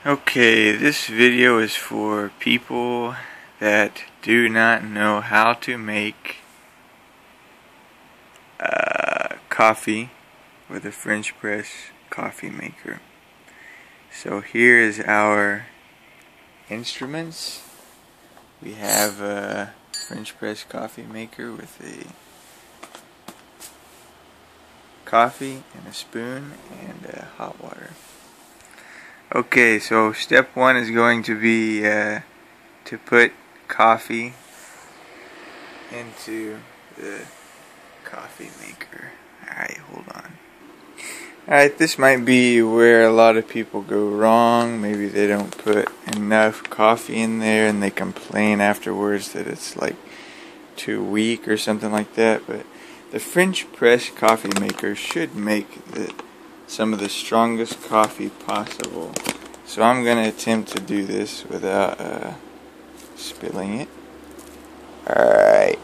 Okay, this video is for people that do not know how to make coffee with a French press coffee maker. So here is our instruments. We have a French press coffee maker with a coffee and a spoon and hot water. Okay, so step one is going to be to put coffee into the coffee maker. Alright, hold on. Alright, this might be where a lot of people go wrong. Maybe they don't put enough coffee in there and they complain afterwards that it's like too weak or something like that. But the French press coffee maker should make some of the strongest coffee possible. So I'm going to attempt to do this without spilling it. Alright.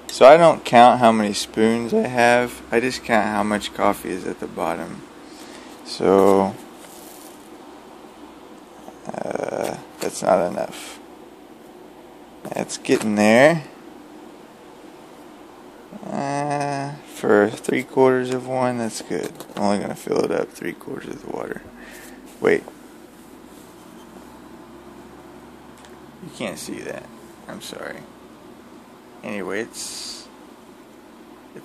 So I don't count how many spoons I have. I just count how much coffee is at the bottom. So that's not enough. It's getting there. For 3/4 of one, that's good. I'm only going to fill it up 3/4 of the water. Wait. You can't see that. I'm sorry. Anyway, it's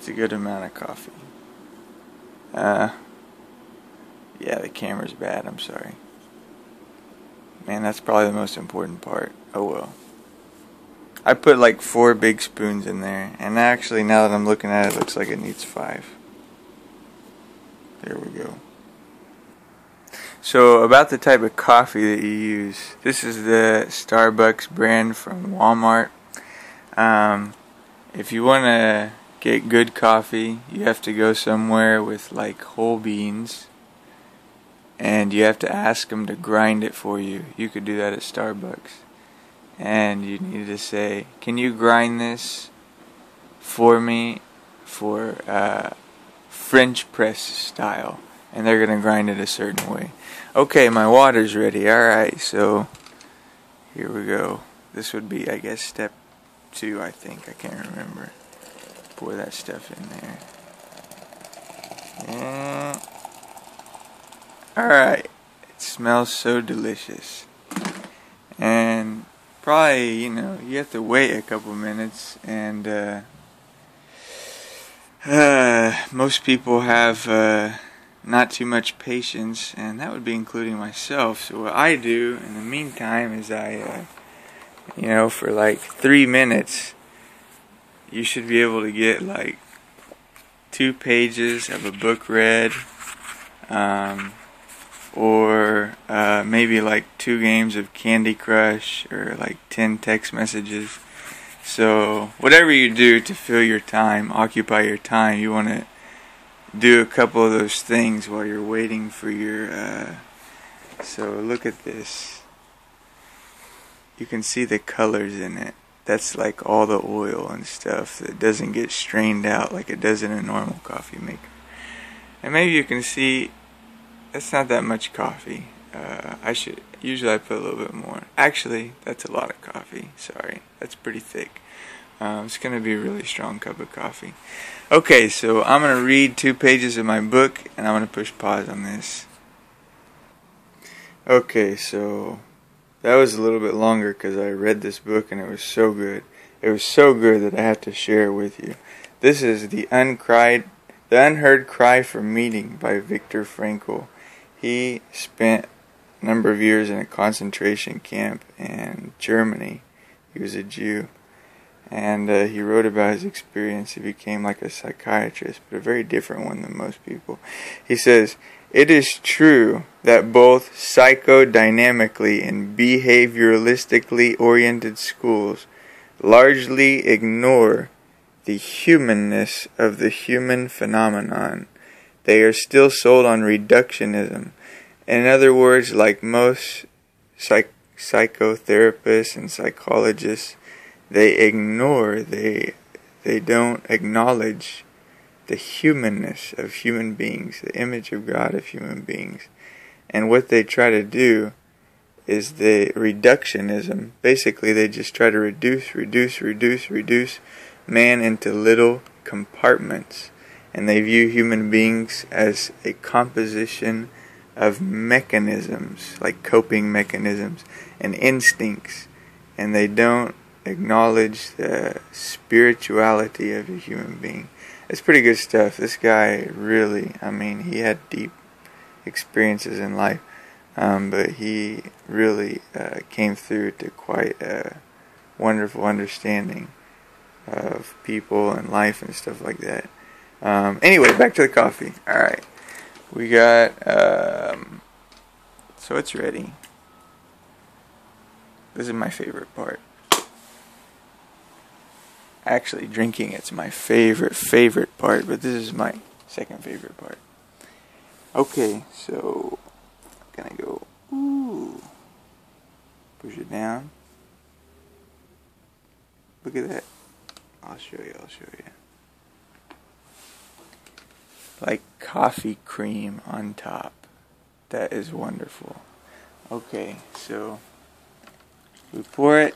a good amount of coffee. Yeah, the camera's bad. I'm sorry. Man, that's probably the most important part. Oh well. I put like 4 big spoons in there, and actually now that I'm looking at it, it looks like it needs 5. There we go. So about the type of coffee that you use. This is the Starbucks brand from Walmart. If you want to get good coffee, you have to go somewhere with like whole beans, and you have to ask them to grind it for you. You could do that at Starbucks. And you need to say, can you grind this for me for French press style? And they're going to grind it a certain way. Okay, my water's ready. Alright, so here we go. This would be, I guess, step 2, I think. I can't remember. Pour that stuff in there. Alright, it smells so delicious. And probably, you have to wait a couple minutes, and most people have not too much patience, and that would be including myself. So what I do in the meantime is I, for like 3 minutes, you should be able to get like 2 pages of a book read, or maybe like 2 games of Candy Crush, or like 10 text messages. So whatever you do to fill your time, occupy your time, you want to do a couple of those things while you're waiting for your so look at this. You can see the colors in it. That's like all the oil and stuff that doesn't get strained out like it does in a normal coffee maker. And maybe you can see that's not that much coffee. Usually I put a little bit more. Actually, that's a lot of coffee. Sorry, that's pretty thick. It's going to be a really strong cup of coffee. Okay, so I'm going to read 2 pages of my book, and I'm going to push pause on this. Okay, so that was a little bit longer because I read this book and it was so good. It was so good that I have to share it with you. This is The Unheard Cry for Meaning by Viktor Frankl. He spent a number of years in a concentration camp in Germany. He was a Jew. And he wrote about his experience. He became like a psychiatrist, but a very different one than most people. He says, "It is true that both psychodynamically and behavioralistically oriented schools largely ignore the humanness of the human phenomenon. They are still sold on reductionism. In other words, like most psychotherapists and psychologists, they don't acknowledge the humanness of human beings, the image of God of human beings. And what they try to do is the reductionism. Basically, they just try to reduce man into little compartments. And they view human beings as a composition of mechanisms, like coping mechanisms and instincts. And they don't acknowledge the spirituality of a human being. It's pretty good stuff. This guy really, he had deep experiences in life, but he really came through to quite a wonderful understanding of people and life and stuff like that. Anyway, back to the coffee. Alright, we got, so it's ready. This is my favorite part. Actually, drinking it's my favorite part, but this is my second favorite part. Okay, so I'm gonna go, push it down. Look at that. I'll show you. Like coffee cream on top. That is wonderful. Okay, so we pour it.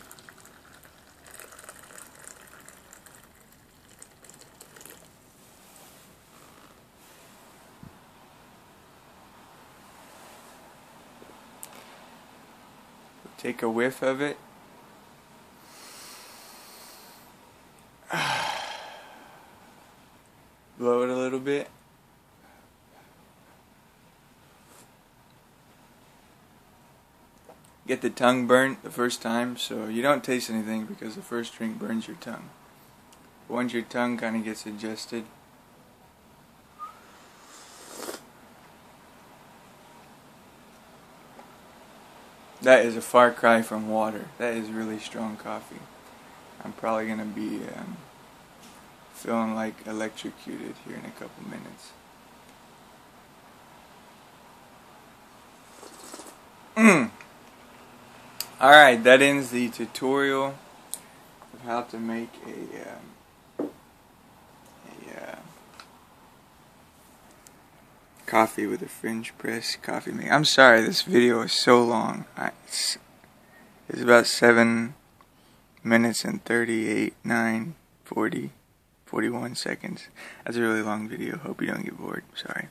Take a whiff of it. Blow it a little bit. Get the tongue burnt the first time, so you don't taste anything because the first drink burns your tongue. Once your tongue kind of gets adjusted, that is a far cry from water. That is really strong coffee. I'm probably going to be feeling like electrocuted here in a couple minutes. Alright, that ends the tutorial of how to make a coffee with a French press coffee maker. I'm sorry this video is so long. It's about 7 minutes and 38, 9, 40, 41 seconds. That's a really long video. Hope you don't get bored. Sorry.